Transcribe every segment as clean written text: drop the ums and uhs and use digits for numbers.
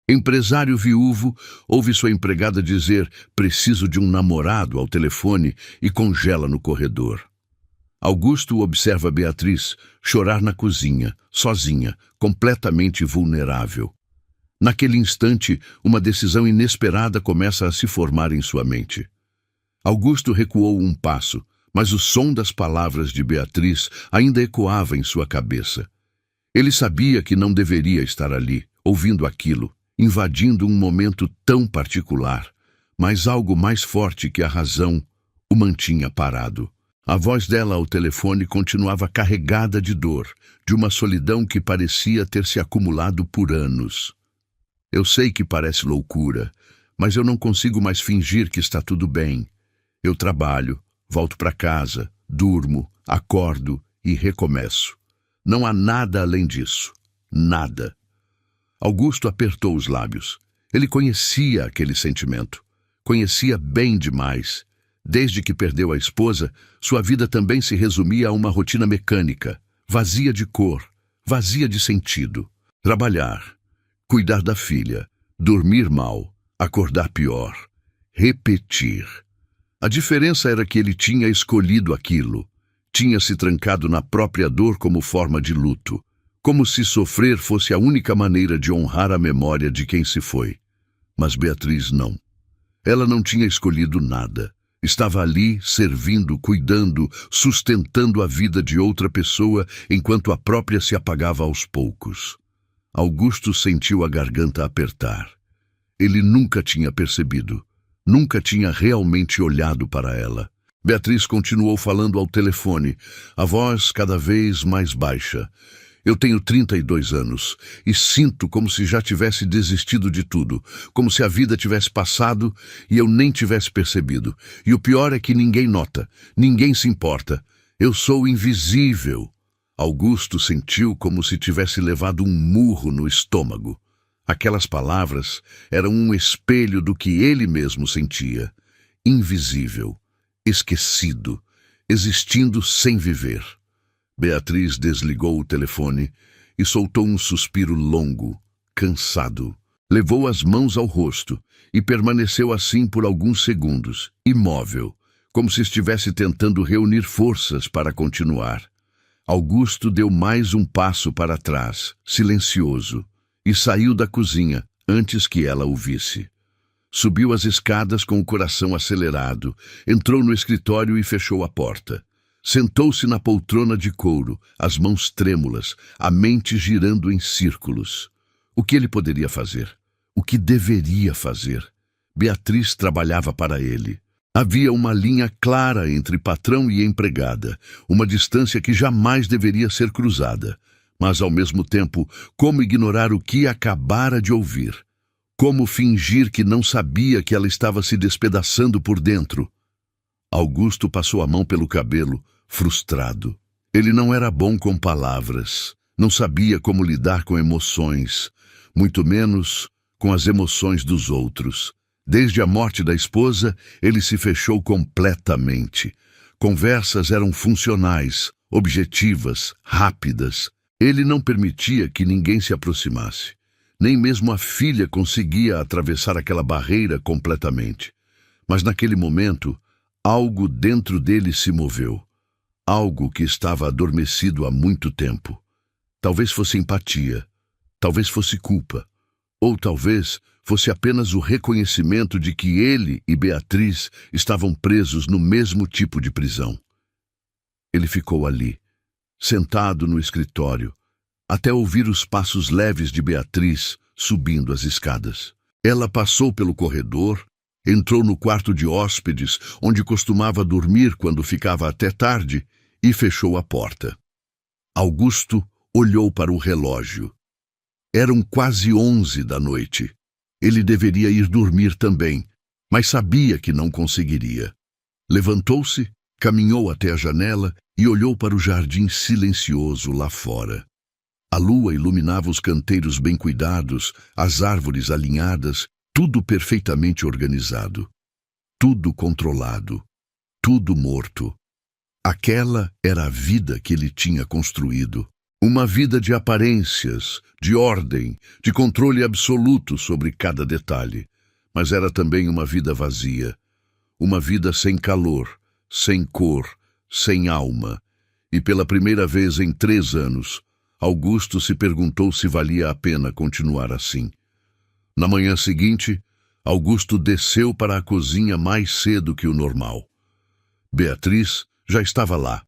Empresário viúvo ouve sua empregada dizer "preciso de um namorado" ao telefone e congela no corredor. Augusto observa Beatriz chorar na cozinha, sozinha, completamente vulnerável. Naquele instante, uma decisão inesperada começa a se formar em sua mente. Augusto recuou um passo, mas o som das palavras de Beatriz ainda ecoava em sua cabeça. Ele sabia que não deveria estar ali, ouvindo aquilo, invadindo um momento tão particular, mas algo mais forte que a razão o mantinha parado. A voz dela ao telefone continuava carregada de dor, de uma solidão que parecia ter se acumulado por anos. Eu sei que parece loucura, mas eu não consigo mais fingir que está tudo bem. Eu trabalho, volto para casa, durmo, acordo e recomeço. Não há nada além disso. Nada. Augusto apertou os lábios. Ele conhecia aquele sentimento. Conhecia bem demais. Desde que perdeu a esposa, sua vida também se resumia a uma rotina mecânica, vazia de cor, vazia de sentido. Trabalhar, cuidar da filha, dormir mal, acordar pior, repetir. A diferença era que ele tinha escolhido aquilo. Tinha se trancado na própria dor como forma de luto, como se sofrer fosse a única maneira de honrar a memória de quem se foi. Mas Beatriz não. Ela não tinha escolhido nada. Estava ali, servindo, cuidando, sustentando a vida de outra pessoa enquanto a própria se apagava aos poucos. Augusto sentiu a garganta apertar. Ele nunca tinha percebido, nunca tinha realmente olhado para ela. Beatriz continuou falando ao telefone, a voz cada vez mais baixa. Eu tenho 32 anos e sinto como se já tivesse desistido de tudo, como se a vida tivesse passado e eu nem tivesse percebido. E o pior é que ninguém nota, ninguém se importa. Eu sou invisível. Augusto sentiu como se tivesse levado um murro no estômago. Aquelas palavras eram um espelho do que ele mesmo sentia. Invisível, esquecido, existindo sem viver. Beatriz desligou o telefone e soltou um suspiro longo, cansado. Levou as mãos ao rosto e permaneceu assim por alguns segundos, imóvel, como se estivesse tentando reunir forças para continuar. Augusto deu mais um passo para trás, silencioso, e saiu da cozinha antes que ela o visse. Subiu as escadas com o coração acelerado, entrou no escritório e fechou a porta. Sentou-se na poltrona de couro, as mãos trêmulas, a mente girando em círculos. O que ele poderia fazer? O que deveria fazer? Beatriz trabalhava para ele. Havia uma linha clara entre patrão e empregada, uma distância que jamais deveria ser cruzada. Mas, ao mesmo tempo, como ignorar o que acabara de ouvir? Como fingir que não sabia que ela estava se despedaçando por dentro? Augusto passou a mão pelo cabelo, frustrado. Ele não era bom com palavras, não sabia como lidar com emoções, muito menos com as emoções dos outros. Desde a morte da esposa, ele se fechou completamente. Conversas eram funcionais, objetivas, rápidas. Ele não permitia que ninguém se aproximasse. Nem mesmo a filha conseguia atravessar aquela barreira completamente. Mas naquele momento, algo dentro dele se moveu. Algo que estava adormecido há muito tempo. Talvez fosse empatia, talvez fosse culpa, ou talvez fosse apenas o reconhecimento de que ele e Beatriz estavam presos no mesmo tipo de prisão. Ele ficou ali, sentado no escritório, até ouvir os passos leves de Beatriz subindo as escadas. Ela passou pelo corredor, entrou no quarto de hóspedes, onde costumava dormir quando ficava até tarde, e fechou a porta. Augusto olhou para o relógio. Eram quase 11 da noite. Ele deveria ir dormir também, mas sabia que não conseguiria. Levantou-se, caminhou até a janela e olhou para o jardim silencioso lá fora. A lua iluminava os canteiros bem cuidados, as árvores alinhadas, tudo perfeitamente organizado. Tudo controlado. Tudo morto. Aquela era a vida que ele tinha construído. Uma vida de aparências, de ordem, de controle absoluto sobre cada detalhe. Mas era também uma vida vazia. Uma vida sem calor, sem cor, sem alma. E pela primeira vez em 3 anos, Augusto se perguntou se valia a pena continuar assim. Na manhã seguinte, Augusto desceu para a cozinha mais cedo que o normal. Beatriz já estava lá,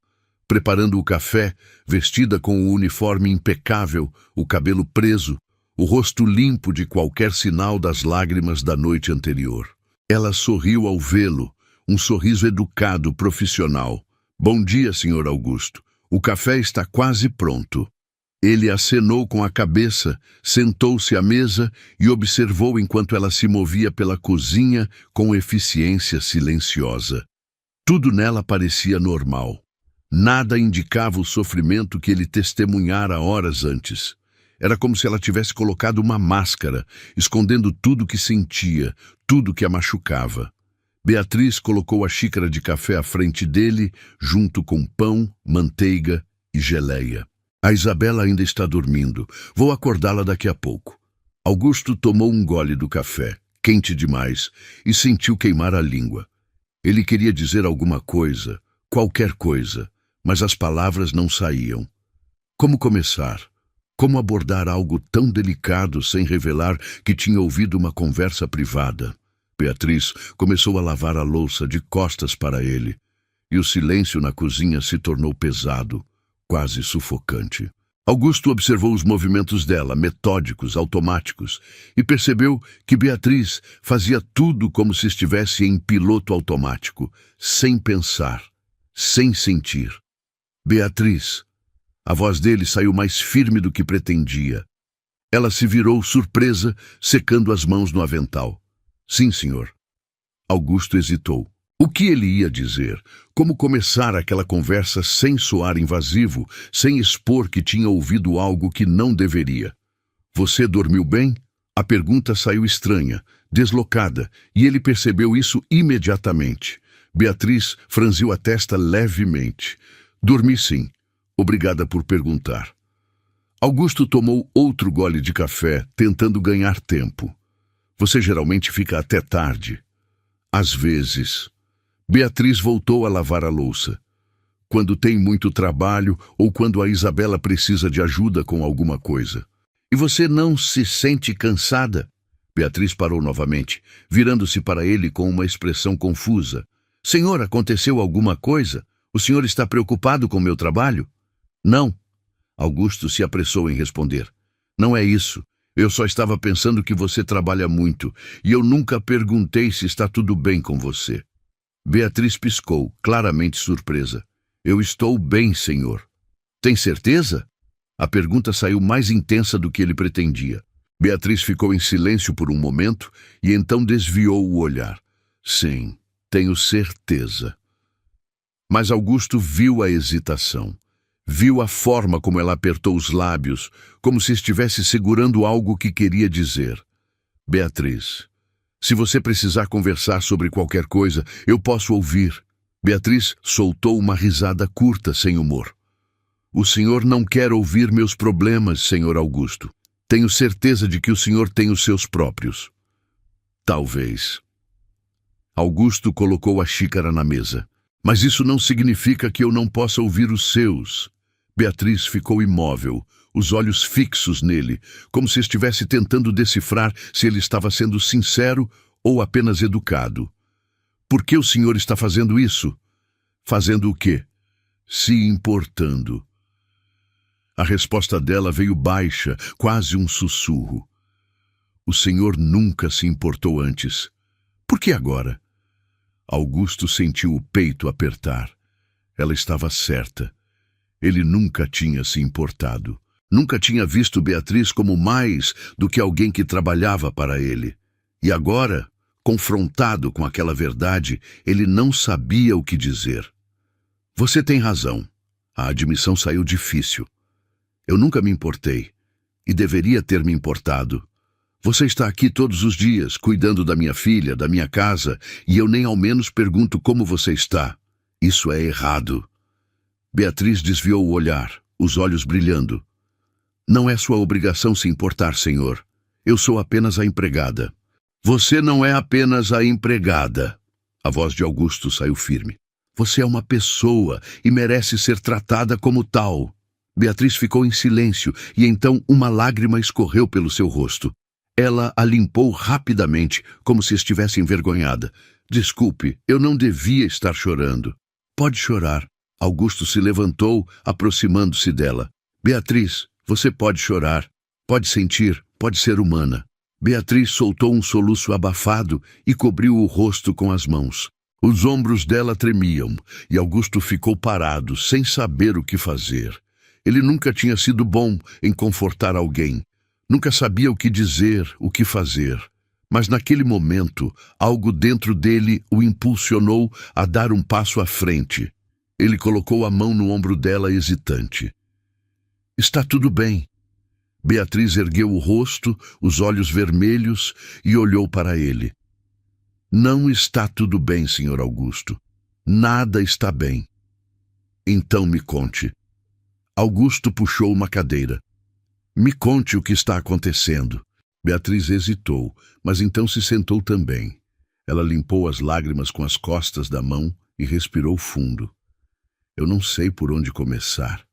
preparando o café, vestida com o uniforme impecável, o cabelo preso, o rosto limpo de qualquer sinal das lágrimas da noite anterior. Ela sorriu ao vê-lo, um sorriso educado, profissional. Bom dia, Sr. Augusto. O café está quase pronto. Ele acenou com a cabeça, sentou-se à mesa e observou enquanto ela se movia pela cozinha com eficiência silenciosa. Tudo nela parecia normal. Nada indicava o sofrimento que ele testemunhara horas antes. Era como se ela tivesse colocado uma máscara, escondendo tudo que sentia, tudo que a machucava. Beatriz colocou a xícara de café à frente dele, junto com pão, manteiga e geleia. A Isabela ainda está dormindo. Vou acordá-la daqui a pouco. Augusto tomou um gole do café, quente demais, e sentiu queimar a língua. Ele queria dizer alguma coisa, qualquer coisa, mas as palavras não saíam. Como começar? Como abordar algo tão delicado sem revelar que tinha ouvido uma conversa privada? Beatriz começou a lavar a louça de costas para ele, e o silêncio na cozinha se tornou pesado, quase sufocante. Augusto observou os movimentos dela, metódicos, automáticos, e percebeu que Beatriz fazia tudo como se estivesse em piloto automático, sem pensar, sem sentir. Beatriz. A voz dele saiu mais firme do que pretendia. Ela se virou surpresa, secando as mãos no avental. Sim, senhor. Augusto hesitou. O que ele ia dizer? Como começar aquela conversa sem soar invasivo, sem expor que tinha ouvido algo que não deveria? Você dormiu bem? A pergunta saiu estranha, deslocada, e ele percebeu isso imediatamente. Beatriz franziu a testa levemente. Dormi sim. Obrigada por perguntar. Augusto tomou outro gole de café, tentando ganhar tempo. Você geralmente fica até tarde. Às vezes. Beatriz voltou a lavar a louça. Quando tem muito trabalho ou quando a Isabela precisa de ajuda com alguma coisa. E você não se sente cansada? Beatriz parou novamente, virando-se para ele com uma expressão confusa. Senhor, aconteceu alguma coisa? O senhor está preocupado com meu trabalho? Não. Augusto se apressou em responder. Não é isso. Eu só estava pensando que você trabalha muito e eu nunca perguntei se está tudo bem com você. Beatriz piscou, claramente surpresa. Eu estou bem, senhor. Tem certeza? A pergunta saiu mais intensa do que ele pretendia. Beatriz ficou em silêncio por um momento e então desviou o olhar. Sim, tenho certeza. Mas Augusto viu a hesitação. Viu a forma como ela apertou os lábios, como se estivesse segurando algo que queria dizer. Beatriz, se você precisar conversar sobre qualquer coisa, eu posso ouvir. Beatriz soltou uma risada curta, sem humor. O senhor não quer ouvir meus problemas, senhor Augusto. Tenho certeza de que o senhor tem os seus próprios. Talvez. Augusto colocou a xícara na mesa. Mas isso não significa que eu não possa ouvir os seus. Beatriz ficou imóvel, os olhos fixos nele, como se estivesse tentando decifrar se ele estava sendo sincero ou apenas educado. Por que o senhor está fazendo isso? Fazendo o quê? Se importando. A resposta dela veio baixa, quase um sussurro. O senhor nunca se importou antes. Por que agora? Augusto sentiu o peito apertar. Ela estava certa. Ele nunca tinha se importado. Nunca tinha visto Beatriz como mais do que alguém que trabalhava para ele. E agora, confrontado com aquela verdade, ele não sabia o que dizer. Você tem razão. A admissão saiu difícil. Eu nunca me importei. E deveria ter me importado. Você está aqui todos os dias, cuidando da minha filha, da minha casa, e eu nem ao menos pergunto como você está. Isso é errado. Beatriz desviou o olhar, os olhos brilhando. Não é sua obrigação se importar, senhor. Eu sou apenas a empregada. Você não é apenas a empregada. A voz de Augusto saiu firme. Você é uma pessoa e merece ser tratada como tal. Beatriz ficou em silêncio e então uma lágrima escorreu pelo seu rosto. Ela a limpou rapidamente, como se estivesse envergonhada. Desculpe, eu não devia estar chorando. Pode chorar. Augusto se levantou, aproximando-se dela. Beatriz, você pode chorar. Pode sentir, pode ser humana. Beatriz soltou um soluço abafado e cobriu o rosto com as mãos. Os ombros dela tremiam e Augusto ficou parado, sem saber o que fazer. Ele nunca tinha sido bom em confortar alguém. Nunca sabia o que dizer, o que fazer. Mas naquele momento, algo dentro dele o impulsionou a dar um passo à frente. Ele colocou a mão no ombro dela, hesitante. Está tudo bem. Beatriz ergueu o rosto, os olhos vermelhos, e olhou para ele. Não está tudo bem, Sr. Augusto. Nada está bem. Então me conte. Augusto puxou uma cadeira. Me conte o que está acontecendo. Beatriz hesitou, mas então se sentou também. Ela limpou as lágrimas com as costas da mão e respirou fundo. Eu não sei por onde começar.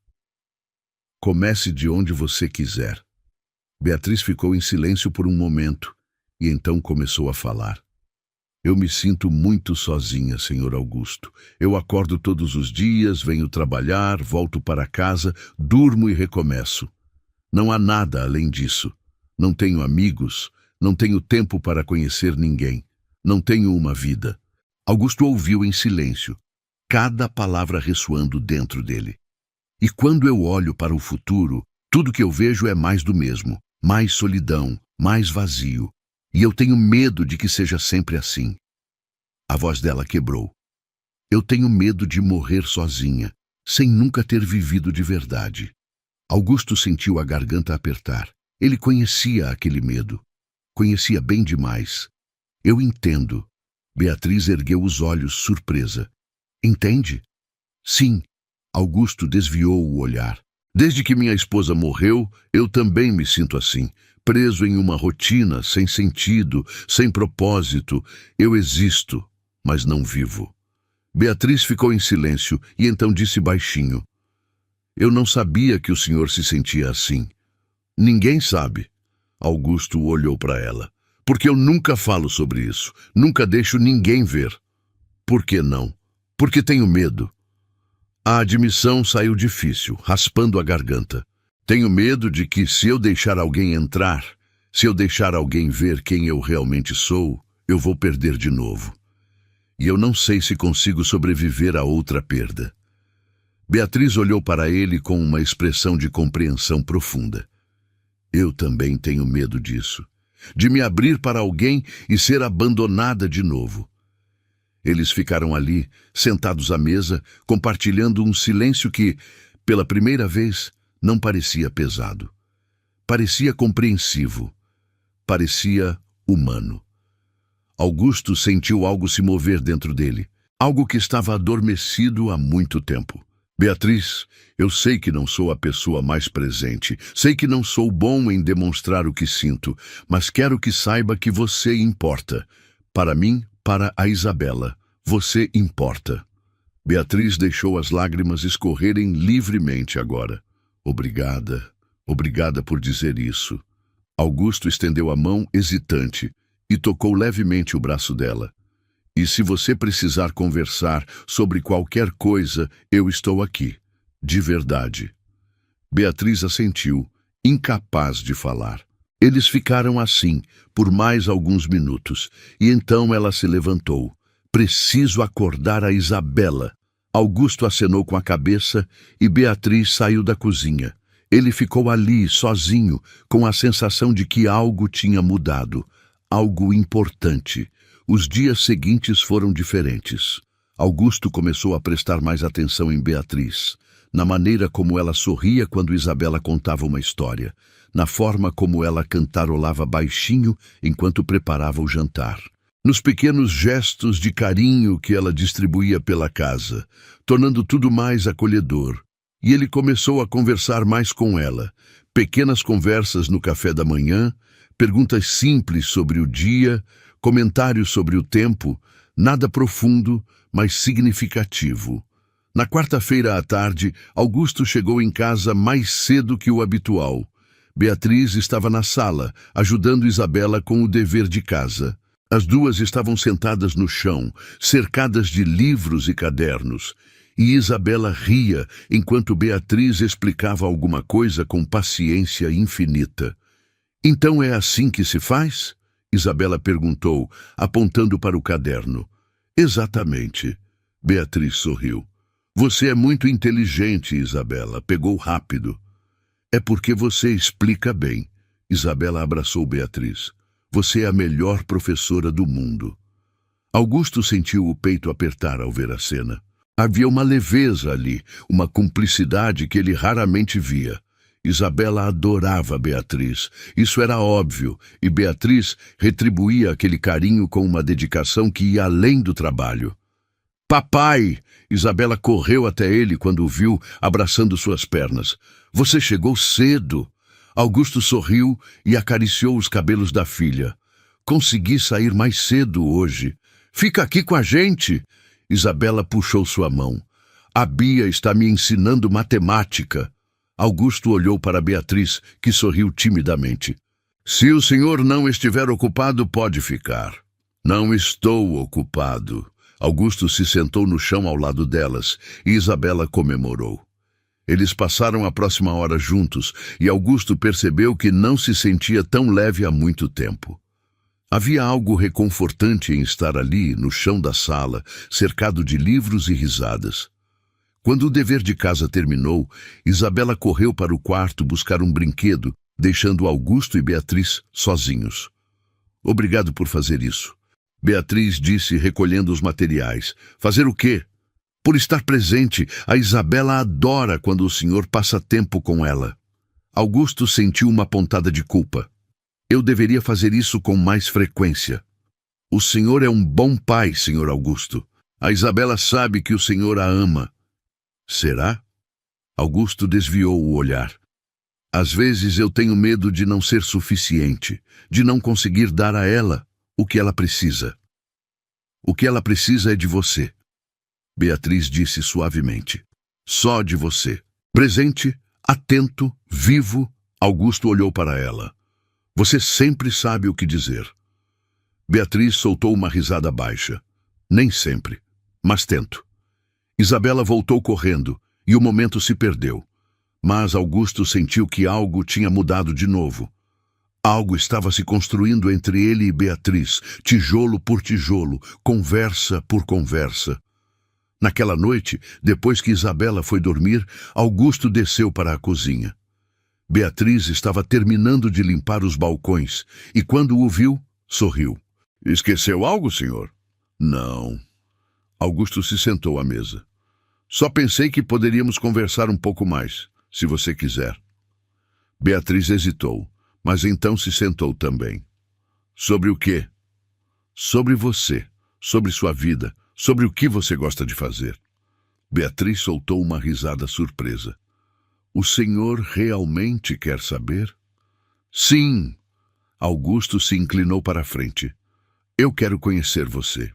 Comece de onde você quiser. Beatriz ficou em silêncio por um momento e então começou a falar. Eu me sinto muito sozinha, Sr. Augusto. Eu acordo todos os dias, venho trabalhar, volto para casa, durmo e recomeço. Não há nada além disso. Não tenho amigos, não tenho tempo para conhecer ninguém. Não tenho uma vida. Augusto ouviu em silêncio, cada palavra ressoando dentro dele. E quando eu olho para o futuro, tudo que eu vejo é mais do mesmo, mais solidão, mais vazio. E eu tenho medo de que seja sempre assim. A voz dela quebrou. Eu tenho medo de morrer sozinha, sem nunca ter vivido de verdade. Augusto sentiu a garganta apertar. Ele conhecia aquele medo. Conhecia bem demais. Eu entendo. Beatriz ergueu os olhos, surpresa. Entende? Sim. Augusto desviou o olhar. Desde que minha esposa morreu, eu também me sinto assim, preso em uma rotina, sem sentido, sem propósito. Eu existo, mas não vivo. Beatriz ficou em silêncio e então disse baixinho. Eu não sabia que o senhor se sentia assim. Ninguém sabe. Augusto olhou para ela. Porque eu nunca falo sobre isso. Nunca deixo ninguém ver. Por que não? Porque tenho medo. A admissão saiu difícil, raspando a garganta. Tenho medo de que, se eu deixar alguém entrar, se eu deixar alguém ver quem eu realmente sou, eu vou perder de novo. E eu não sei se consigo sobreviver a outra perda. Beatriz olhou para ele com uma expressão de compreensão profunda. Eu também tenho medo disso, de me abrir para alguém e ser abandonada de novo. Eles ficaram ali, sentados à mesa, compartilhando um silêncio que, pela primeira vez, não parecia pesado. Parecia compreensivo. Parecia humano. Augusto sentiu algo se mover dentro dele, algo que estava adormecido há muito tempo. Beatriz, eu sei que não sou a pessoa mais presente, sei que não sou bom em demonstrar o que sinto, mas quero que saiba que você importa. Para mim, para a Isabela, você importa. Beatriz deixou as lágrimas escorrerem livremente agora. Obrigada, obrigada por dizer isso. Augusto estendeu a mão hesitante e tocou levemente o braço dela. E se você precisar conversar sobre qualquer coisa, eu estou aqui, de verdade. Beatriz assentiu, incapaz de falar. Eles ficaram assim, por mais alguns minutos, e então ela se levantou. Preciso acordar a Isabela. Augusto acenou com a cabeça e Beatriz saiu da cozinha. Ele ficou ali, sozinho, com a sensação de que algo tinha mudado, algo importante. Os dias seguintes foram diferentes. Augusto começou a prestar mais atenção em Beatriz, na maneira como ela sorria quando Isabela contava uma história, na forma como ela cantarolava baixinho enquanto preparava o jantar, nos pequenos gestos de carinho que ela distribuía pela casa, tornando tudo mais acolhedor. E ele começou a conversar mais com ela. Pequenas conversas no café da manhã, perguntas simples sobre o dia, comentários sobre o tempo, nada profundo, mas significativo. Na quarta-feira à tarde, Augusto chegou em casa mais cedo que o habitual. Beatriz estava na sala, ajudando Isabela com o dever de casa. As duas estavam sentadas no chão, cercadas de livros e cadernos, e Isabela ria enquanto Beatriz explicava alguma coisa com paciência infinita. «Então é assim que se faz?» Isabela perguntou, apontando para o caderno. «Exatamente», Beatriz sorriu. «Você é muito inteligente, Isabela. Pegou rápido». «É porque você explica bem». Isabela abraçou Beatriz. «Você é a melhor professora do mundo». Augusto sentiu o peito apertar ao ver a cena. Havia uma leveza ali, uma cumplicidade que ele raramente via. Isabela adorava Beatriz, isso era óbvio, e Beatriz retribuía aquele carinho com uma dedicação que ia além do trabalho. «Papai!» Isabela correu até ele quando o viu, abraçando suas pernas. «Você chegou cedo!» Augusto sorriu e acariciou os cabelos da filha. «Consegui sair mais cedo hoje. Fica aqui com a gente!» Isabela puxou sua mão. «A Bia está me ensinando matemática». Augusto olhou para Beatriz, que sorriu timidamente. «Se o senhor não estiver ocupado, pode ficar». «Não estou ocupado». Augusto se sentou no chão ao lado delas e Isabela comemorou. Eles passaram a próxima hora juntos e Augusto percebeu que não se sentia tão leve há muito tempo. Havia algo reconfortante em estar ali, no chão da sala, cercado de livros e risadas. Quando o dever de casa terminou, Isabela correu para o quarto buscar um brinquedo, deixando Augusto e Beatriz sozinhos. «Obrigado por fazer isso», Beatriz disse, recolhendo os materiais. «Fazer o quê?» «Por estar presente. A Isabela adora quando o senhor passa tempo com ela». Augusto sentiu uma pontada de culpa. «Eu deveria fazer isso com mais frequência». «O senhor é um bom pai, senhor Augusto. A Isabela sabe que o senhor a ama». «Será?» Augusto desviou o olhar. «Às vezes eu tenho medo de não ser suficiente, de não conseguir dar a ela o que ela precisa. O que ela precisa é de você», Beatriz disse suavemente. «Só de você. Presente, atento, vivo». Augusto olhou para ela. «Você sempre sabe o que dizer». Beatriz soltou uma risada baixa. «Nem sempre, mas tento». Isabela voltou correndo e o momento se perdeu. Mas Augusto sentiu que algo tinha mudado de novo. Algo estava se construindo entre ele e Beatriz, tijolo por tijolo, conversa por conversa. Naquela noite, depois que Isabela foi dormir, Augusto desceu para a cozinha. Beatriz estava terminando de limpar os balcões e, quando o viu, sorriu. «Esqueceu algo, senhor?» «Não». Augusto se sentou à mesa. «Só pensei que poderíamos conversar um pouco mais, se você quiser». Beatriz hesitou, mas então se sentou também. «Sobre o quê?» «Sobre você, sobre sua vida, sobre o que você gosta de fazer». Beatriz soltou uma risada surpresa. «O senhor realmente quer saber?» «Sim». Augusto se inclinou para a frente. «Eu quero conhecer você».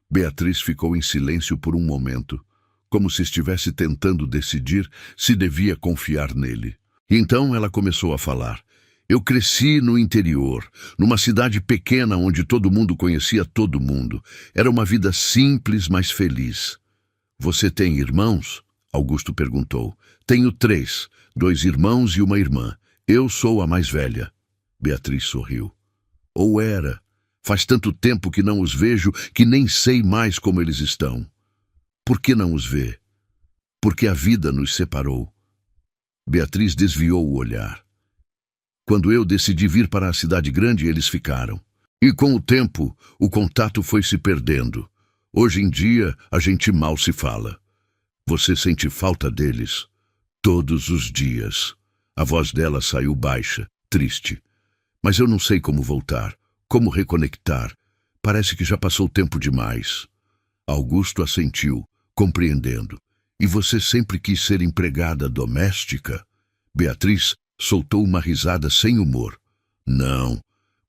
Beatriz ficou em silêncio por um momento, como se estivesse tentando decidir se devia confiar nele. Então ela começou a falar. «Eu cresci no interior, numa cidade pequena onde todo mundo conhecia todo mundo. Era uma vida simples, mas feliz». «Você tem irmãos?» Augusto perguntou. «Tenho 3, 2 irmãos e uma irmã. Eu sou a mais velha». Beatriz sorriu. «Ou era. Faz tanto tempo que não os vejo que nem sei mais como eles estão». «Por que não os vê?» «Porque a vida nos separou». Beatriz desviou o olhar. «Quando eu decidi vir para a cidade grande, eles ficaram. E com o tempo, o contato foi se perdendo. Hoje em dia, a gente mal se fala. Você sente falta deles?» «Todos os dias». A voz dela saiu baixa, triste. «Mas eu não sei como voltar, como reconectar. Parece que já passou tempo demais». Augusto assentiu, compreendendo. E você sempre quis ser empregada doméstica? Beatriz soltou uma risada sem humor. Não.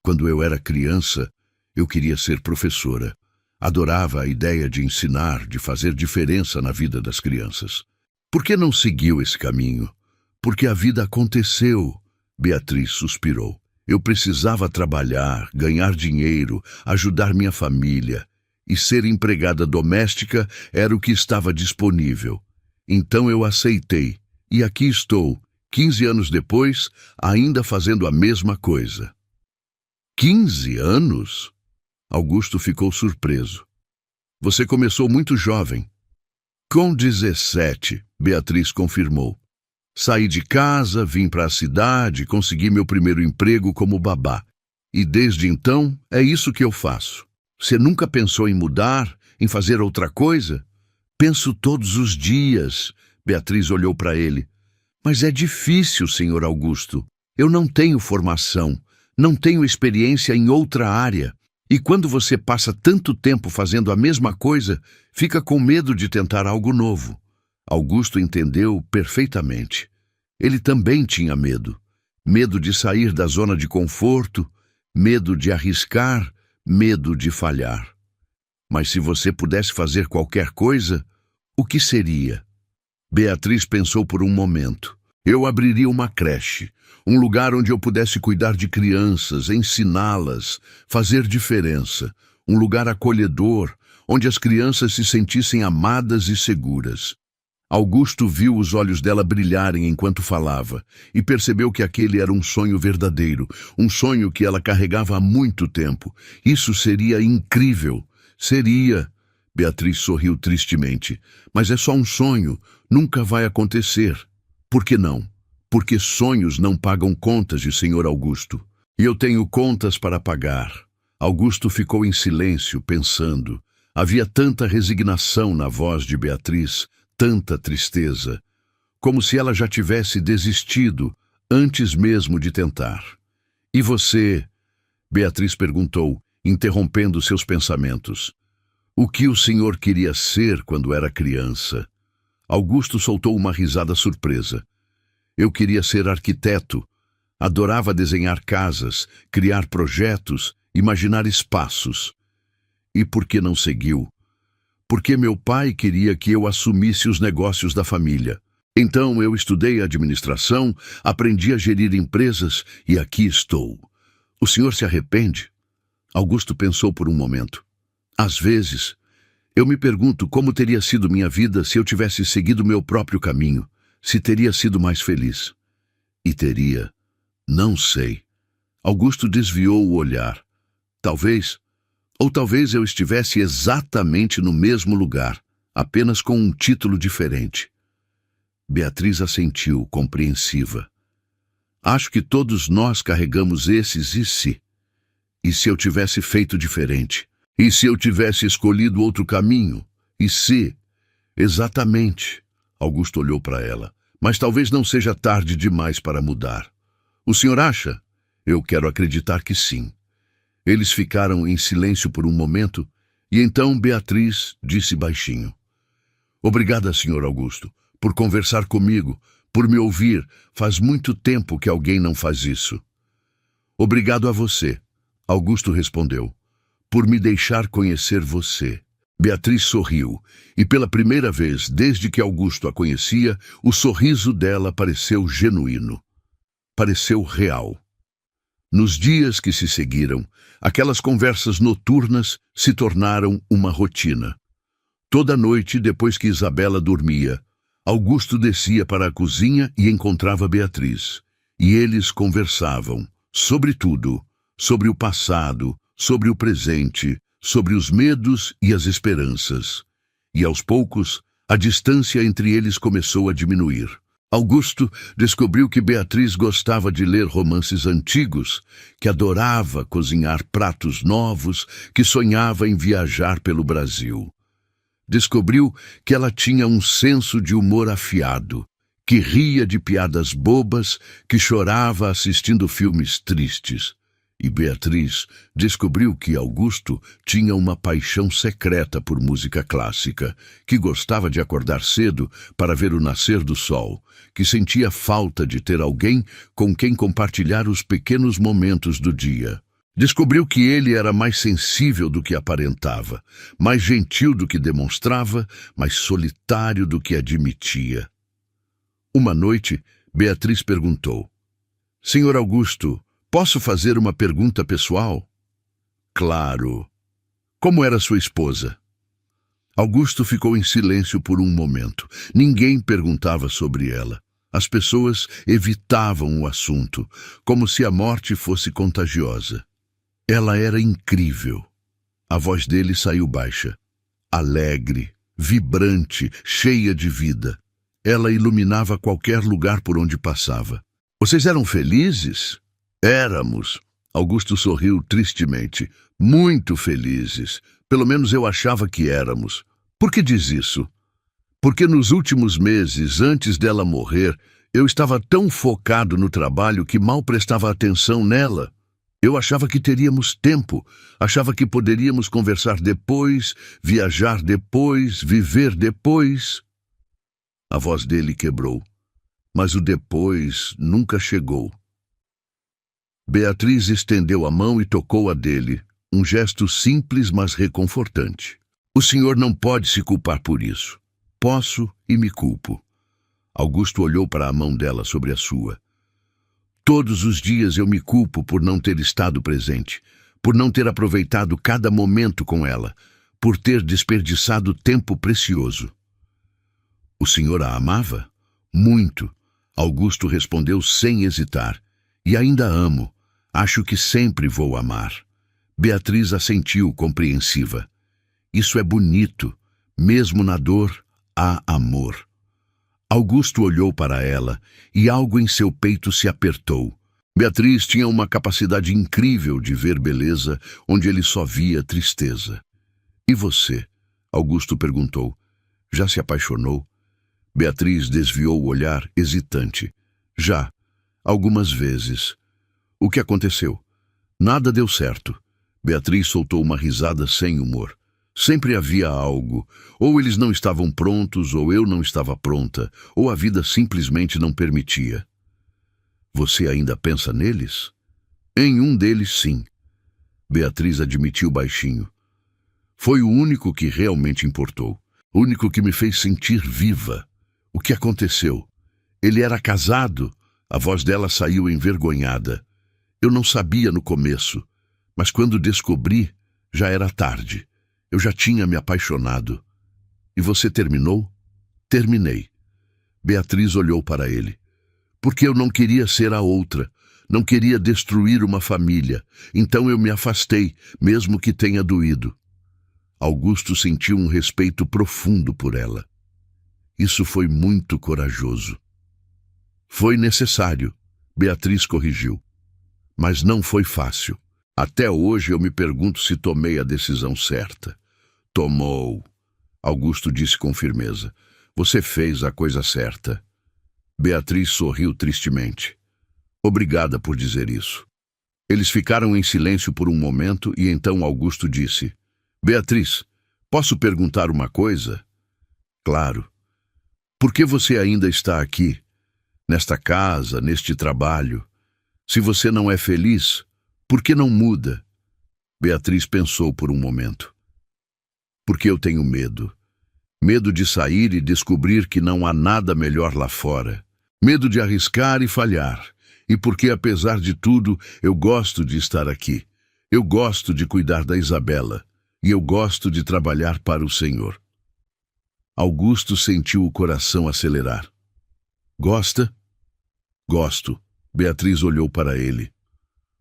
Quando eu era criança, eu queria ser professora. Adorava a ideia de ensinar, de fazer diferença na vida das crianças. Por que não seguiu esse caminho? Porque a vida aconteceu. Beatriz suspirou. Eu precisava trabalhar, ganhar dinheiro, ajudar minha família. E ser empregada doméstica era o que estava disponível. Então eu aceitei. E aqui estou, 15 anos depois, ainda fazendo a mesma coisa. 15 anos? Augusto ficou surpreso. Você começou muito jovem. Com 17, Beatriz confirmou. Saí de casa, vim para a cidade, consegui meu primeiro emprego como babá. E desde então, é isso que eu faço. Você nunca pensou em mudar, em fazer outra coisa? Penso todos os dias. Beatriz olhou para ele. Mas é difícil, senhor Augusto. Eu não tenho formação, não tenho experiência em outra área. E quando você passa tanto tempo fazendo a mesma coisa, fica com medo de tentar algo novo. Augusto entendeu perfeitamente. Ele também tinha medo. Medo de sair da zona de conforto, medo de arriscar, medo de falhar. Mas se você pudesse fazer qualquer coisa, o que seria? Beatriz pensou por um momento. Eu abriria uma creche, um lugar onde eu pudesse cuidar de crianças, ensiná-las, fazer diferença, um lugar acolhedor, onde as crianças se sentissem amadas e seguras. Augusto viu os olhos dela brilharem enquanto falava e percebeu que aquele era um sonho verdadeiro, um sonho que ela carregava há muito tempo. Isso seria incrível. Seria. Beatriz sorriu tristemente. Mas é só um sonho, nunca vai acontecer. Por que não? Porque sonhos não pagam contas de senhor Augusto. E eu tenho contas para pagar. Augusto ficou em silêncio, pensando. Havia tanta resignação na voz de Beatriz, tanta tristeza, como se ela já tivesse desistido antes mesmo de tentar. E você? Beatriz perguntou, interrompendo seus pensamentos. O que o senhor queria ser quando era criança? Augusto soltou uma risada surpresa. Eu queria ser arquiteto. Adorava desenhar casas, criar projetos, imaginar espaços. E por que não seguiu? Porque meu pai queria que eu assumisse os negócios da família. Então eu estudei administração, aprendi a gerir empresas e aqui estou. O senhor se arrepende? Augusto pensou por um momento. Às vezes, eu me pergunto como teria sido minha vida se eu tivesse seguido meu próprio caminho, se teria sido mais feliz. E teria. Não sei. Augusto desviou o olhar. Talvez, ou talvez eu estivesse exatamente no mesmo lugar, apenas com um título diferente. Beatriz assentiu, compreensiva. Acho que todos nós carregamos esses e se. E se eu tivesse feito diferente? E se eu tivesse escolhido outro caminho? E se? Exatamente. Augusto olhou para ela. Mas talvez não seja tarde demais para mudar. O senhor acha? Eu quero acreditar que sim. Eles ficaram em silêncio por um momento, e então Beatriz disse baixinho. Obrigada, senhor Augusto, por conversar comigo, por me ouvir. Faz muito tempo que alguém não faz isso. Obrigado a você, Augusto respondeu, por me deixar conhecer você. Beatriz sorriu, e pela primeira vez desde que Augusto a conhecia, o sorriso dela pareceu genuíno. Pareceu real. Nos dias que se seguiram, aquelas conversas noturnas se tornaram uma rotina. Toda noite, depois que Isabela dormia, Augusto descia para a cozinha e encontrava Beatriz. E eles conversavam sobre tudo, sobre o passado, sobre o presente, sobre os medos e as esperanças. E aos poucos, a distância entre eles começou a diminuir. Augusto descobriu que Beatriz gostava de ler romances antigos, que adorava cozinhar pratos novos, que sonhava em viajar pelo Brasil. Descobriu que ela tinha um senso de humor afiado, que ria de piadas bobas, que chorava assistindo filmes tristes. E Beatriz descobriu que Augusto tinha uma paixão secreta por música clássica, que gostava de acordar cedo para ver o nascer do sol, que sentia falta de ter alguém com quem compartilhar os pequenos momentos do dia. Descobriu que ele era mais sensível do que aparentava, mais gentil do que demonstrava, mais solitário do que admitia. Uma noite, Beatriz perguntou: Senhor Augusto, posso fazer uma pergunta pessoal? Claro. Como era sua esposa? Augusto ficou em silêncio por um momento. Ninguém perguntava sobre ela. As pessoas evitavam o assunto, como se a morte fosse contagiosa. Ela era incrível. A voz dele saiu baixa, alegre, vibrante, cheia de vida. Ela iluminava qualquer lugar por onde passava. Vocês eram felizes? Éramos. Augusto sorriu tristemente. Muito felizes. Pelo menos eu achava que éramos. Por que diz isso? Porque nos últimos meses, antes dela morrer, eu estava tão focado no trabalho que mal prestava atenção nela. Eu achava que teríamos tempo, achava que poderíamos conversar depois, viajar depois, viver depois. A voz dele quebrou, mas o depois nunca chegou. Beatriz estendeu a mão e tocou a dele, um gesto simples, mas reconfortante. O senhor não pode se culpar por isso. Posso e me culpo. Augusto olhou para a mão dela sobre a sua. Todos os dias eu me culpo por não ter estado presente, por não ter aproveitado cada momento com ela, por ter desperdiçado tempo precioso. O senhor a amava? Muito. Augusto respondeu sem hesitar. E ainda amo. Acho que sempre vou amar. Beatriz assentiu, compreensiva. Isso é bonito. Mesmo na dor, há amor. Augusto olhou para ela e algo em seu peito se apertou. Beatriz tinha uma capacidade incrível de ver beleza onde ele só via tristeza. E você? Augusto perguntou. Já se apaixonou? Beatriz desviou o olhar, hesitante. Já, algumas vezes. O que aconteceu? Nada deu certo. Beatriz soltou uma risada sem humor. Sempre havia algo. Ou eles não estavam prontos, ou eu não estava pronta, ou a vida simplesmente não permitia. Você ainda pensa neles? Em um deles, sim. Beatriz admitiu baixinho. Foi o único que realmente importou. O único que me fez sentir viva. O que aconteceu? Ele era casado. A voz dela saiu envergonhada. Eu não sabia no começo, mas quando descobri, já era tarde. Eu já tinha me apaixonado. E você terminou? Terminei. Beatriz olhou para ele. Porque eu não queria ser a outra. Não queria destruir uma família. Então eu me afastei, mesmo que tenha doído. Augusto sentiu um respeito profundo por ela. Isso foi muito corajoso. Foi necessário, Beatriz corrigiu. Mas não foi fácil. Até hoje eu me pergunto se tomei a decisão certa. Tomou, Augusto disse com firmeza. Você fez a coisa certa. Beatriz sorriu tristemente. Obrigada por dizer isso. Eles ficaram em silêncio por um momento e então Augusto disse: Beatriz, posso perguntar uma coisa? Claro. Por que você ainda está aqui, nesta casa, neste trabalho? Se você não é feliz, por que não muda? Beatriz pensou por um momento. Porque eu tenho medo. Medo de sair e descobrir que não há nada melhor lá fora. Medo de arriscar e falhar. E porque, apesar de tudo, eu gosto de estar aqui. Eu gosto de cuidar da Isabela. E eu gosto de trabalhar para o Senhor. Augusto sentiu o coração acelerar. Gosta? Gosto. Beatriz olhou para ele.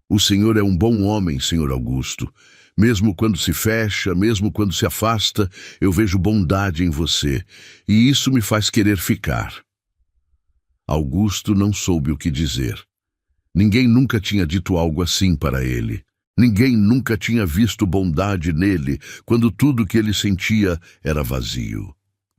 O senhor é um bom homem, senhor Augusto. Mesmo quando se fecha, mesmo quando se afasta, eu vejo bondade em você, e isso me faz querer ficar. Augusto não soube o que dizer. Ninguém nunca tinha dito algo assim para ele. Ninguém nunca tinha visto bondade nele, quando tudo que ele sentia era vazio.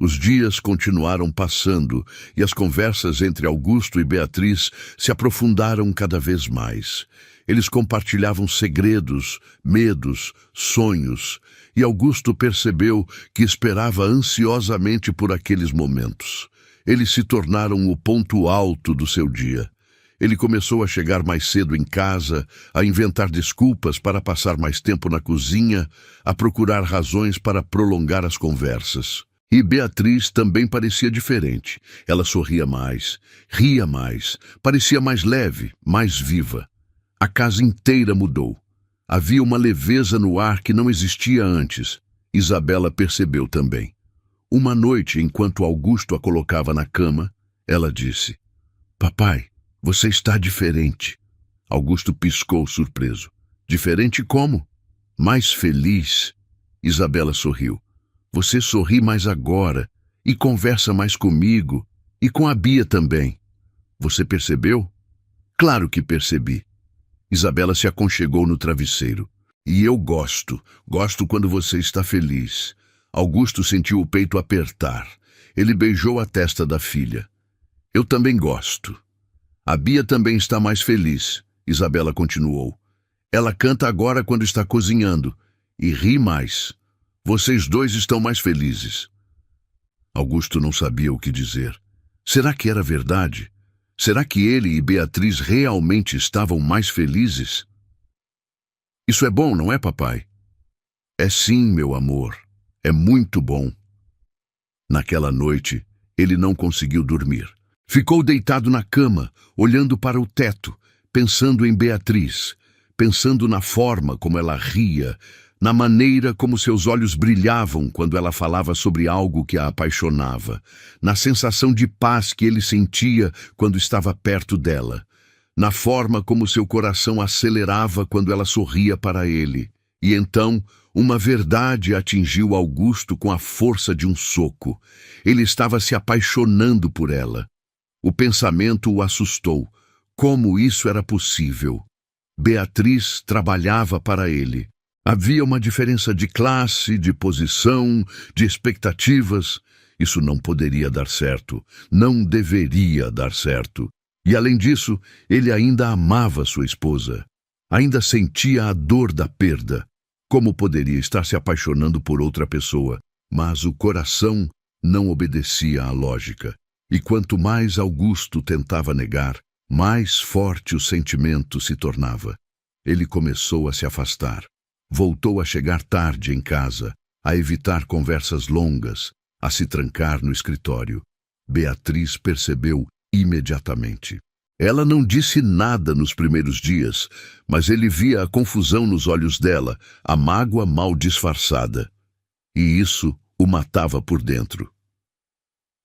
Os dias continuaram passando e as conversas entre Augusto e Beatriz se aprofundaram cada vez mais. Eles compartilhavam segredos, medos, sonhos, e Augusto percebeu que esperava ansiosamente por aqueles momentos. Eles se tornaram o ponto alto do seu dia. Ele começou a chegar mais cedo em casa, a inventar desculpas para passar mais tempo na cozinha, a procurar razões para prolongar as conversas. E Beatriz também parecia diferente. Ela sorria mais, ria mais, parecia mais leve, mais viva. A casa inteira mudou. Havia uma leveza no ar que não existia antes. Isabela percebeu também. Uma noite, enquanto Augusto a colocava na cama, ela disse: "Papai, você está diferente." Augusto piscou surpreso. "Diferente como?" "Mais feliz." Isabela sorriu. "Você sorri mais agora e conversa mais comigo e com a Bia também." "Você percebeu?" "Claro que percebi." Isabela se aconchegou no travesseiro. "E eu gosto quando você está feliz." Augusto sentiu o peito apertar. Ele beijou a testa da filha. "Eu também gosto." "A Bia também está mais feliz." Isabela continuou. "Ela canta agora quando está cozinhando e ri mais. Vocês dois estão mais felizes." Augusto não sabia o que dizer. Será que era verdade? Será que ele e Beatriz realmente estavam mais felizes? "Isso é bom, não é, papai?" "É sim, meu amor. É muito bom." Naquela noite, ele não conseguiu dormir. Ficou deitado na cama, olhando para o teto, pensando em Beatriz, pensando na forma como ela ria, na maneira como seus olhos brilhavam quando ela falava sobre algo que a apaixonava, na sensação de paz que ele sentia quando estava perto dela, na forma como seu coração acelerava quando ela sorria para ele. E então, uma verdade atingiu Augusto com a força de um soco. Ele estava se apaixonando por ela. O pensamento o assustou. Como isso era possível? Beatriz trabalhava para ele. Havia uma diferença de classe, de posição, de expectativas. Isso não poderia dar certo. Não deveria dar certo. E além disso, ele ainda amava sua esposa. Ainda sentia a dor da perda. Como poderia estar se apaixonando por outra pessoa? Mas o coração não obedecia à lógica. E quanto mais Augusto tentava negar, mais forte o sentimento se tornava. Ele começou a se afastar. Voltou a chegar tarde em casa, a evitar conversas longas, a se trancar no escritório. Beatriz percebeu imediatamente. Ela não disse nada nos primeiros dias, mas ele via a confusão nos olhos dela, a mágoa mal disfarçada. E isso o matava por dentro.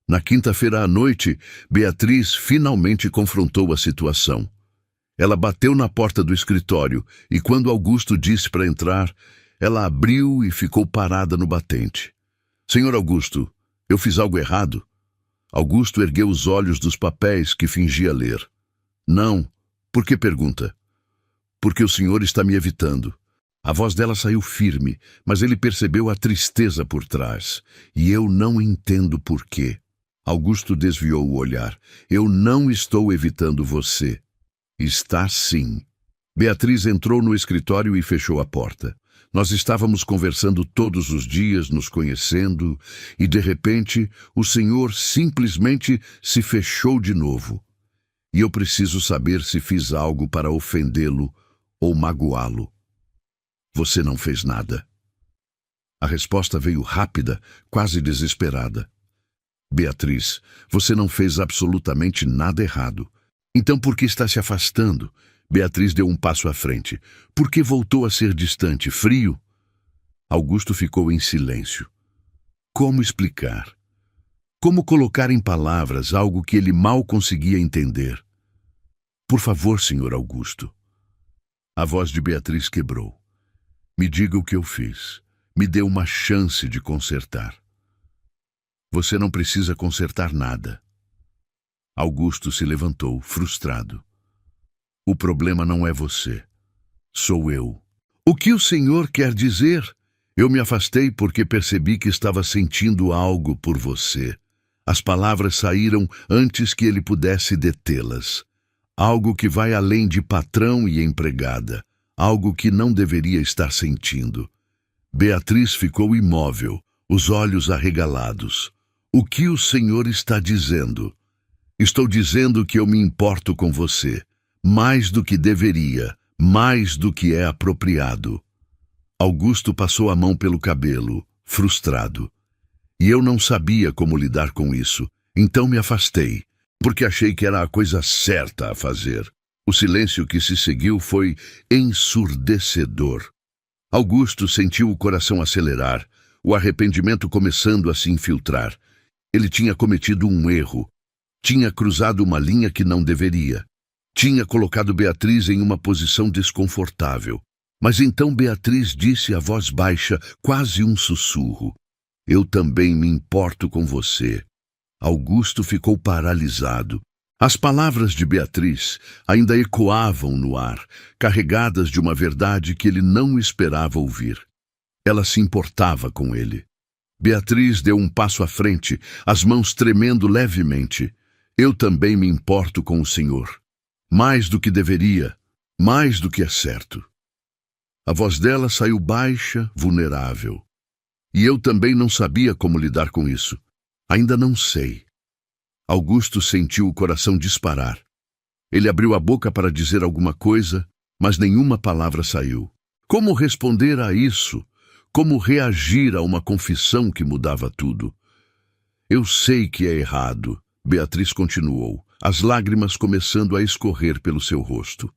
Na quinta-feira à noite, Beatriz finalmente confrontou a situação. Ela bateu na porta do escritório e, quando Augusto disse para entrar, ela abriu e ficou parada no batente. "Senhor Augusto, eu fiz algo errado?" Augusto ergueu os olhos dos papéis que fingia ler. "Não. Por que pergunta?" "Porque o senhor está me evitando." A voz dela saiu firme, mas ele percebeu a tristeza por trás. "E eu não entendo por quê." Augusto desviou o olhar. "Eu não estou evitando você." "Está sim." Beatriz entrou no escritório e fechou a porta. Nós estávamos conversando todos os dias, nos conhecendo, e de repente o senhor simplesmente se fechou de novo. E eu preciso saber se fiz algo para ofendê-lo ou magoá-lo. "Você não fez nada." A resposta veio rápida, quase desesperada. "Beatriz, você não fez absolutamente nada errado. Então por que está se afastando?" Beatriz deu um passo à frente. "Por que voltou a ser distante, frio?" Augusto ficou em silêncio. Como explicar? Como colocar em palavras algo que ele mal conseguia entender? "Por favor, senhor Augusto." A voz de Beatriz quebrou. "Me diga o que eu fiz. Me dê uma chance de consertar." "Você não precisa consertar nada." Augusto se levantou, frustrado. "O problema não é você. Sou eu." "O que o senhor quer dizer?" Eu me afastei porque percebi que estava sentindo algo por você. As palavras saíram antes que ele pudesse detê-las. Algo que vai além de patrão e empregada. Algo que não deveria estar sentindo. Beatriz ficou imóvel, os olhos arregalados. O que o Senhor está dizendo? Estou dizendo que eu me importo com você, mais do que deveria, mais do que é apropriado. Augusto passou a mão pelo cabelo, frustrado. E eu não sabia como lidar com isso, então me afastei, porque achei que era a coisa certa a fazer. O silêncio que se seguiu foi ensurdecedor. Augusto sentiu o coração acelerar, o arrependimento começando a se infiltrar. Ele tinha cometido um erro. Tinha cruzado uma linha que não deveria. Tinha colocado Beatriz em uma posição desconfortável. Mas então Beatriz disse a voz baixa, quase um sussurro: Eu também me importo com você. Augusto ficou paralisado. As palavras de Beatriz ainda ecoavam no ar, carregadas de uma verdade que ele não esperava ouvir. Ela se importava com ele. Beatriz deu um passo à frente, as mãos tremendo levemente. Eu também me importo com o Senhor. Mais do que deveria, mais do que é certo. A voz dela saiu baixa, vulnerável. E eu também não sabia como lidar com isso. Ainda não sei. Augusto sentiu o coração disparar. Ele abriu a boca para dizer alguma coisa, mas nenhuma palavra saiu. Como responder a isso? Como reagir a uma confissão que mudava tudo? Eu sei que é errado, Beatriz continuou, as lágrimas começando a escorrer pelo seu rosto.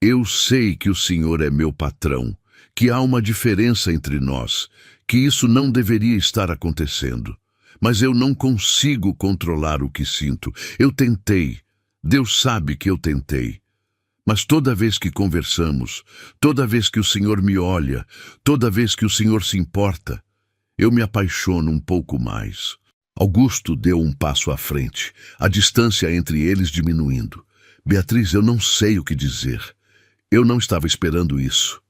Eu sei que o Senhor é meu patrão, que há uma diferença entre nós, que isso não deveria estar acontecendo. Mas eu não consigo controlar o que sinto. Eu tentei. Deus sabe que eu tentei. Mas toda vez que conversamos, toda vez que o Senhor me olha, toda vez que o Senhor se importa, eu me apaixono um pouco mais. Augusto deu um passo à frente, a distância entre eles diminuindo. Beatriz, eu não sei o que dizer. Eu não estava esperando isso.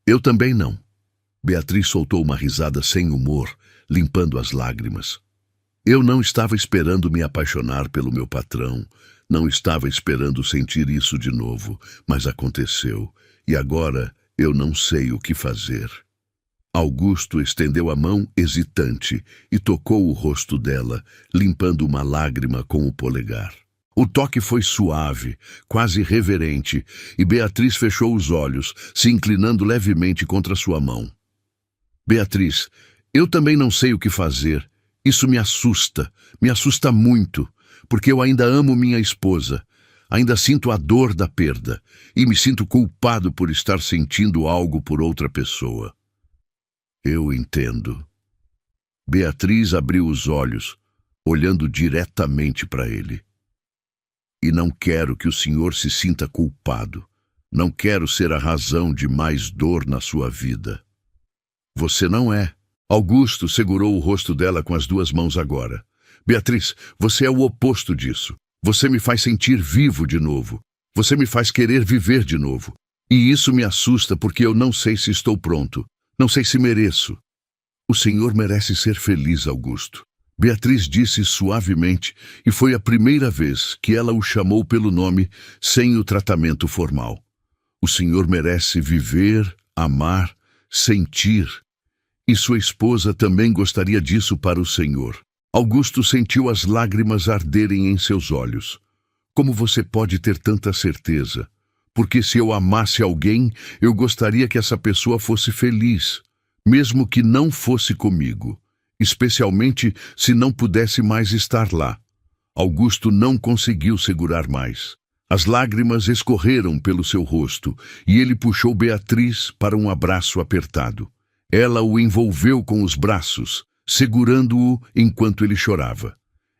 Eu também não. Beatriz soltou uma risada sem humor, limpando as lágrimas. Eu não estava esperando me apaixonar pelo meu patrão. Não estava esperando sentir isso de novo, mas aconteceu. E agora eu não sei o que fazer. Augusto estendeu a mão hesitante e tocou o rosto dela, limpando uma lágrima com o polegar. O toque foi suave, quase reverente, e Beatriz fechou os olhos, se inclinando levemente contra sua mão. Beatriz, eu também não sei o que fazer. Isso me assusta muito, porque eu ainda amo minha esposa. Ainda sinto a dor da perda e me sinto culpado por estar sentindo algo por outra pessoa. Eu entendo. Beatriz abriu os olhos, olhando diretamente para ele. E não quero que o senhor se sinta culpado. Não quero ser a razão de mais dor na sua vida. Você não é. Augusto segurou o rosto dela com as duas mãos agora. Beatriz, você é o oposto disso. Você me faz sentir vivo de novo. Você me faz querer viver de novo. E isso me assusta porque eu não sei se estou pronto. Não sei se mereço. O senhor merece ser feliz, Augusto. Beatriz disse suavemente, e foi a primeira vez que ela o chamou pelo nome sem o tratamento formal. O senhor merece viver, amar, sentir. E sua esposa também gostaria disso para o senhor. Augusto sentiu as lágrimas arderem em seus olhos. Como você pode ter tanta certeza? Porque se eu amasse alguém, eu gostaria que essa pessoa fosse feliz, mesmo que não fosse comigo, especialmente se não pudesse mais estar lá. Augusto não conseguiu segurar mais. As lágrimas escorreram pelo seu rosto e ele puxou Beatriz para um abraço apertado. Ela o envolveu com os braços, segurando-o enquanto ele chorava.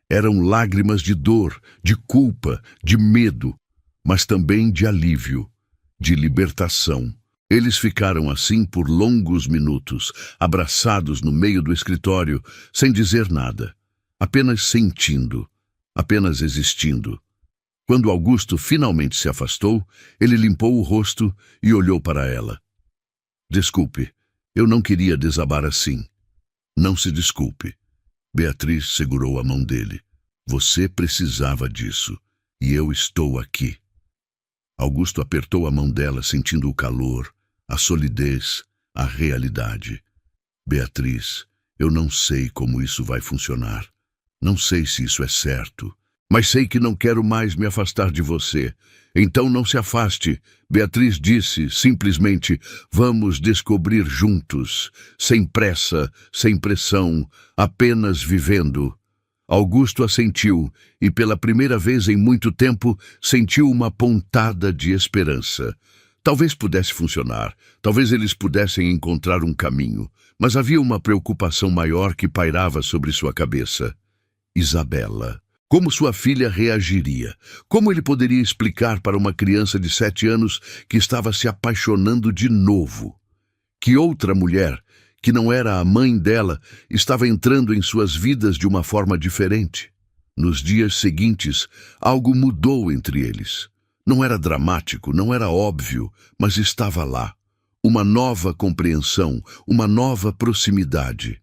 Eram lágrimas de dor, de culpa, de medo, mas também de alívio, de libertação. Eles ficaram assim por longos minutos, abraçados no meio do escritório, sem dizer nada, apenas sentindo, apenas existindo. Quando Augusto finalmente se afastou, ele limpou o rosto e olhou para ela. Desculpe, Eu não queria desabar assim. Não se desculpe. Beatriz segurou a mão dele. Você precisava disso, e eu estou aqui. Augusto apertou a mão dela, sentindo o calor, a solidez, a realidade. Beatriz, eu não sei como isso vai funcionar. Não sei se isso é certo, mas sei que não quero mais me afastar de você. Então não se afaste. Beatriz disse, simplesmente, vamos descobrir juntos, sem pressa, sem pressão, apenas vivendo. Augusto assentiu e, pela primeira vez em muito tempo, sentiu uma pontada de esperança. Talvez pudesse funcionar, talvez eles pudessem encontrar um caminho, mas havia uma preocupação maior que pairava sobre sua cabeça. Isabela. Como sua filha reagiria? Como ele poderia explicar para uma criança de 7 anos que estava se apaixonando de novo? Que outra mulher, que não era a mãe dela, estava entrando em suas vidas de uma forma diferente? Nos dias seguintes, algo mudou entre eles. Não era dramático, não era óbvio, mas estava lá. Uma nova compreensão, uma nova proximidade.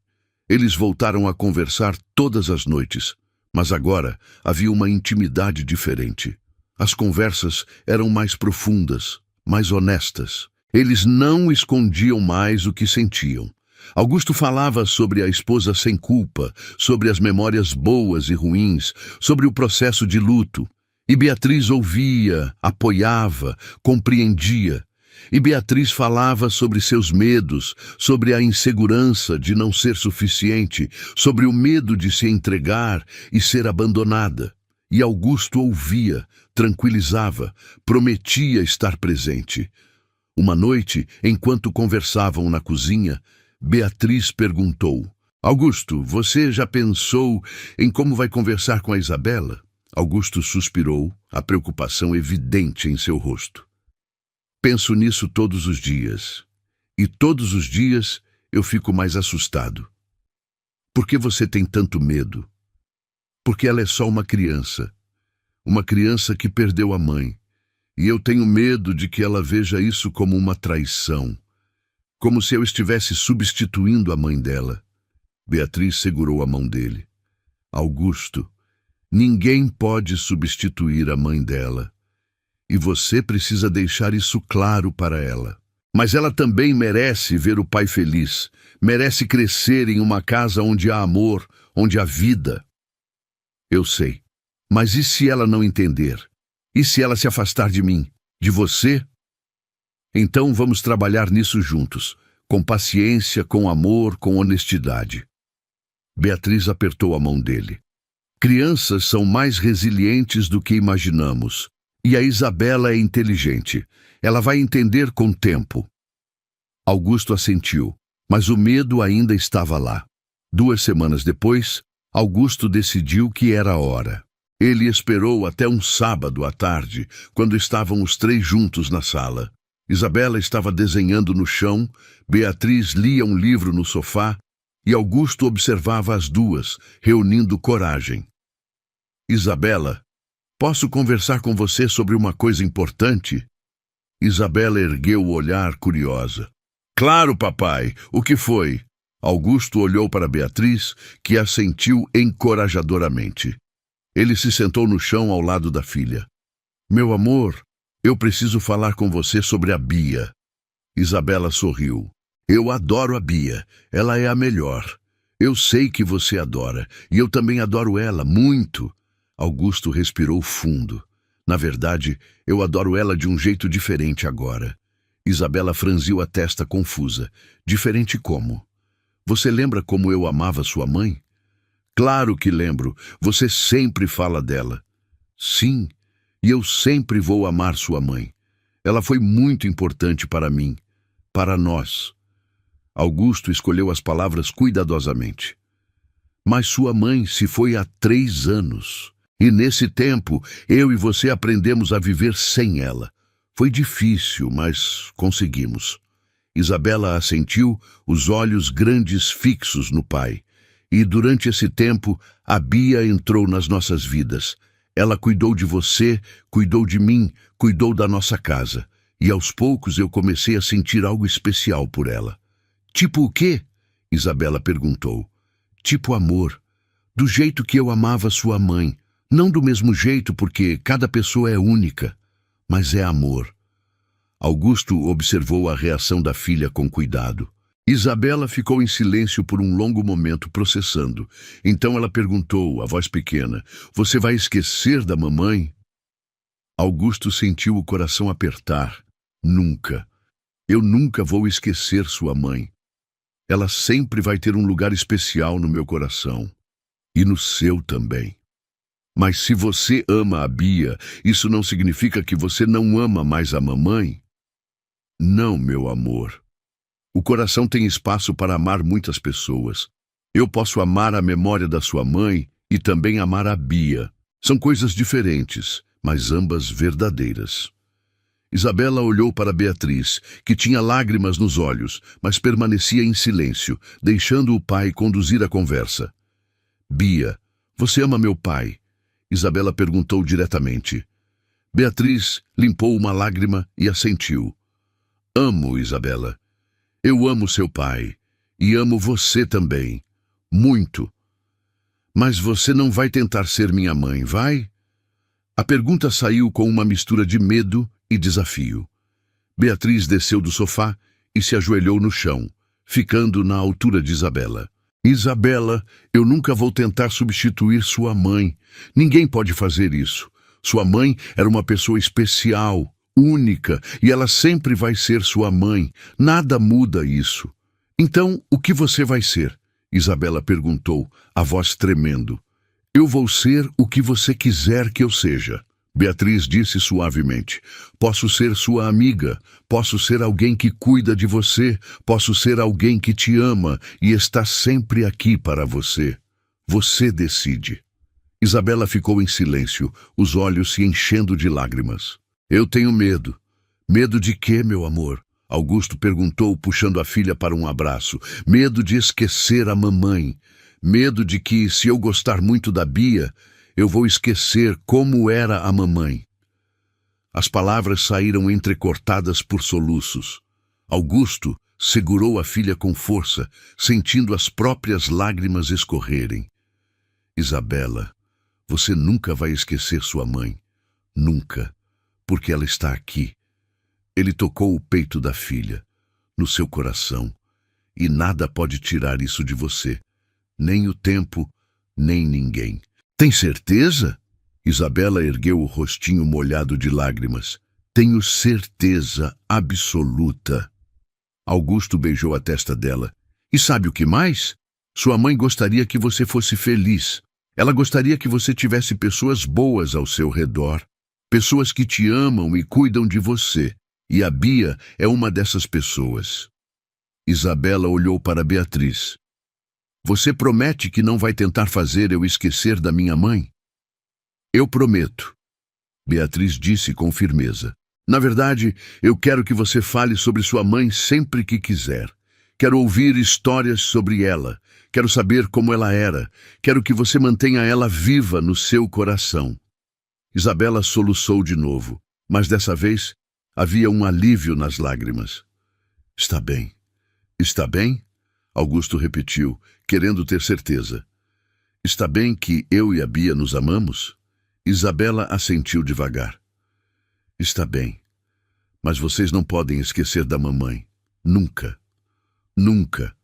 Eles voltaram a conversar todas as noites, mas agora havia uma intimidade diferente. As conversas eram mais profundas, mais honestas. Eles não escondiam mais o que sentiam. Augusto falava sobre a esposa sem culpa, sobre as memórias boas e ruins, sobre o processo de luto. E Beatriz ouvia, apoiava, compreendia. E Beatriz falava sobre seus medos, sobre a insegurança de não ser suficiente, sobre o medo de se entregar e ser abandonada. E Augusto ouvia, tranquilizava, prometia estar presente. Uma noite, enquanto conversavam na cozinha, Beatriz perguntou: Augusto, você já pensou em como vai conversar com a Isabela? Augusto suspirou, a preocupação evidente em seu rosto. Penso nisso todos os dias. E todos os dias eu fico mais assustado. Por que você tem tanto medo? Porque ela é só uma criança que perdeu a mãe. E eu tenho medo de que ela veja isso como uma traição. Como se eu estivesse substituindo a mãe dela. Beatriz segurou a mão dele. Augusto, ninguém pode substituir a mãe dela. E você precisa deixar isso claro para ela. Mas ela também merece ver o pai feliz. Merece crescer em uma casa onde há amor, onde há vida. Eu sei. Mas e se ela não entender? E se ela se afastar de mim? De você? Então vamos trabalhar nisso juntos. Com paciência, com amor, com honestidade. Beatriz apertou a mão dele. Crianças são mais resilientes do que imaginamos. E a Isabela é inteligente. Ela vai entender com o tempo. Augusto assentiu, mas o medo ainda estava lá. 2 semanas depois, Augusto decidiu que era a hora. Ele esperou até um sábado à tarde, quando estavam os 3 juntos na sala. Isabela estava desenhando no chão, Beatriz lia um livro no sofá e Augusto observava as duas, reunindo coragem. Isabela, posso conversar com você sobre uma coisa importante? Isabela ergueu o olhar curiosa. Claro, papai. O que foi? Augusto olhou para Beatriz, que assentiu encorajadoramente. Ele se sentou no chão ao lado da filha. Meu amor, eu preciso falar com você sobre a Bia. Isabela sorriu. Eu adoro a Bia. Ela é a melhor. Eu sei que você adora, e eu também adoro ela, muito. Augusto respirou fundo. Na verdade, eu adoro ela de um jeito diferente agora. Isabela franziu a testa confusa. Diferente como? Você lembra como eu amava sua mãe? Claro que lembro. Você sempre fala dela. Sim, e eu sempre vou amar sua mãe. Ela foi muito importante para mim, para nós. Augusto escolheu as palavras cuidadosamente. Mas sua mãe se foi há 3 anos. E nesse tempo, eu e você aprendemos a viver sem ela. Foi difícil, mas conseguimos. Isabela assentiu, os olhos grandes fixos no pai. E durante esse tempo, a Bia entrou nas nossas vidas. Ela cuidou de você, cuidou de mim, cuidou da nossa casa. E aos poucos eu comecei a sentir algo especial por ela. Tipo o quê? Isabela perguntou. Tipo amor. Do jeito que eu amava sua mãe. Não do mesmo jeito, porque cada pessoa é única. Mas é amor. Augusto observou a reação da filha com cuidado. Isabela ficou em silêncio por um longo momento, processando. Então ela perguntou, a voz pequena, você vai esquecer da mamãe? Augusto sentiu o coração apertar. Nunca. Eu nunca vou esquecer sua mãe. Ela sempre vai ter um lugar especial no meu coração. E no seu também. Mas se você ama a Bia, isso não significa que você não ama mais a mamãe? Não, meu amor. O coração tem espaço para amar muitas pessoas. Eu posso amar a memória da sua mãe e também amar a Bia. São coisas diferentes, mas ambas verdadeiras. Isabela olhou para Beatriz, que tinha lágrimas nos olhos, mas permanecia em silêncio, deixando o pai conduzir a conversa. Bia, você ama meu pai? Isabela perguntou diretamente. Beatriz limpou uma lágrima e assentiu. Amo, Isabela. Eu amo seu pai. E amo você também. Muito. Mas você não vai tentar ser minha mãe, vai? A pergunta saiu com uma mistura de medo e desafio. Beatriz desceu do sofá e se ajoelhou no chão, ficando na altura de Isabela. Isabela, eu nunca vou tentar substituir sua mãe. Ninguém pode fazer isso. Sua mãe era uma pessoa especial, única, e ela sempre vai ser sua mãe. Nada muda isso. Então, o que você vai ser? Isabela perguntou, a voz tremendo. Eu vou ser o que você quiser que eu seja. Beatriz disse suavemente. Posso ser sua amiga, posso ser alguém que cuida de você, posso ser alguém que te ama e está sempre aqui para você. Você decide. Isabela ficou em silêncio, os olhos se enchendo de lágrimas. Eu tenho medo. Medo de quê, meu amor? Augusto perguntou, puxando a filha para um abraço. Medo de esquecer a mamãe. Medo de que, se eu gostar muito da Bia, eu vou esquecer como era a mamãe. As palavras saíram entrecortadas por soluços. Augusto segurou a filha com força, sentindo as próprias lágrimas escorrerem. Isabela, você nunca vai esquecer sua mãe. Nunca. Porque ela está aqui. Ele tocou o peito da filha, no seu coração, e nada pode tirar isso de você. Nem o tempo, nem ninguém. Tem certeza? Isabela ergueu o rostinho molhado de lágrimas. Tenho certeza absoluta. Augusto beijou a testa dela. E sabe o que mais? Sua mãe gostaria que você fosse feliz. Ela gostaria que você tivesse pessoas boas ao seu redor. Pessoas que te amam e cuidam de você. E a Bia é uma dessas pessoas. Isabela olhou para Beatriz. Você promete que não vai tentar fazer eu esquecer da minha mãe? Eu prometo. Beatriz disse com firmeza. Na verdade, eu quero que você fale sobre sua mãe sempre que quiser. Quero ouvir histórias sobre ela. Quero saber como ela era. Quero que você mantenha ela viva no seu coração. Isabela soluçou de novo, mas dessa vez havia um alívio nas lágrimas. Está bem. Está bem? Augusto repetiu, querendo ter certeza. Está bem que eu e a Bia nos amamos? Isabela assentiu devagar. Está bem. Mas vocês não podem esquecer da mamãe. Nunca. Nunca.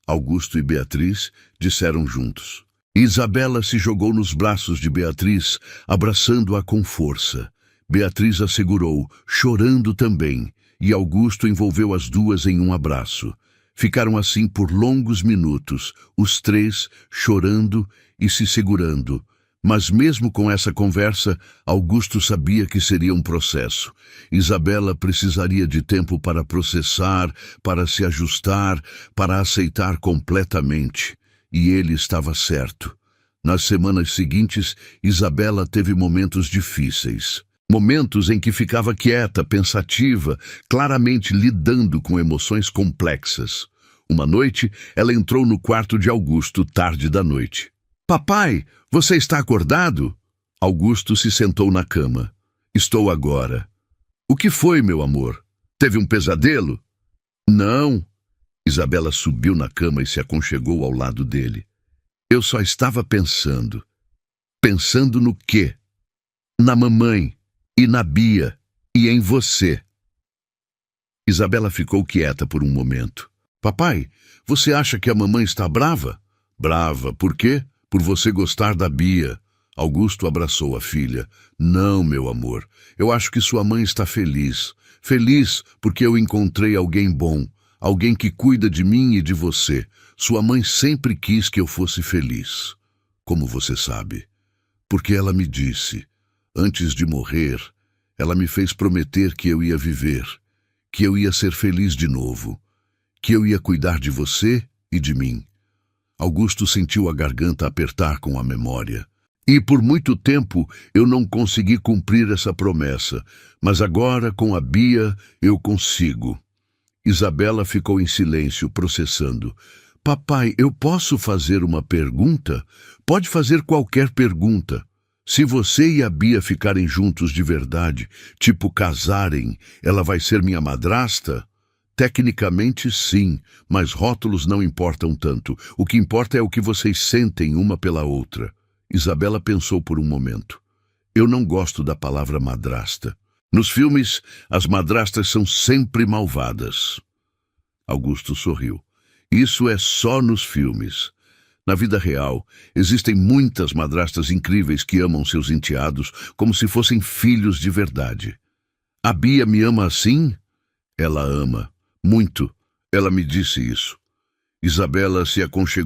Augusto e Beatriz disseram juntos. Isabela se jogou nos braços de Beatriz, abraçando-a com força. Beatriz a segurou, chorando também, e Augusto envolveu as duas em um abraço. Ficaram assim por longos minutos, os três chorando e se segurando. Mas mesmo com essa conversa, Augusto sabia que seria um processo. Isabela precisaria de tempo para processar, para se ajustar, para aceitar completamente. E ele estava certo. Nas semanas seguintes, Isabela teve momentos difíceis. Momentos em que ficava quieta, pensativa, claramente lidando com emoções complexas. Uma noite, ela entrou no quarto de Augusto, tarde da noite. Papai, você está acordado? Augusto se sentou na cama. Estou agora. O que foi, meu amor? Teve um pesadelo? Não. Isabela subiu na cama e se aconchegou ao lado dele. Eu só estava pensando. Pensando no quê? Na mamãe, e na Bia, e em você. Isabela ficou quieta por um momento. Papai, você acha que a mamãe está brava? Brava, por quê? Por você gostar da Bia. Augusto abraçou a filha. Não, meu amor, eu acho que sua mãe está feliz. Feliz porque eu encontrei alguém bom, alguém que cuida de mim e de você. Sua mãe sempre quis que eu fosse feliz. Como você sabe? Porque ela me disse, antes de morrer, ela me fez prometer que eu ia viver, que eu ia ser feliz de novo, que eu ia cuidar de você e de mim. Augusto sentiu a garganta apertar com a memória. E por muito tempo eu não consegui cumprir essa promessa, mas agora, com a Bia, eu consigo. Isabela ficou em silêncio, processando. Papai, eu posso fazer uma pergunta? Pode fazer qualquer pergunta. Se você e a Bia ficarem juntos de verdade, tipo casarem, ela vai ser minha madrasta? Tecnicamente, sim, mas rótulos não importam tanto. O que importa é o que vocês sentem uma pela outra. Isabela pensou por um momento. Eu não gosto da palavra madrasta. Nos filmes, as madrastas são sempre malvadas. Augusto sorriu. Isso é só nos filmes. Na vida real, existem muitas madrastas incríveis que amam seus enteados como se fossem filhos de verdade. A Bia me ama assim? Ela ama. Muito. Ela me disse isso. Isabela se aconchegou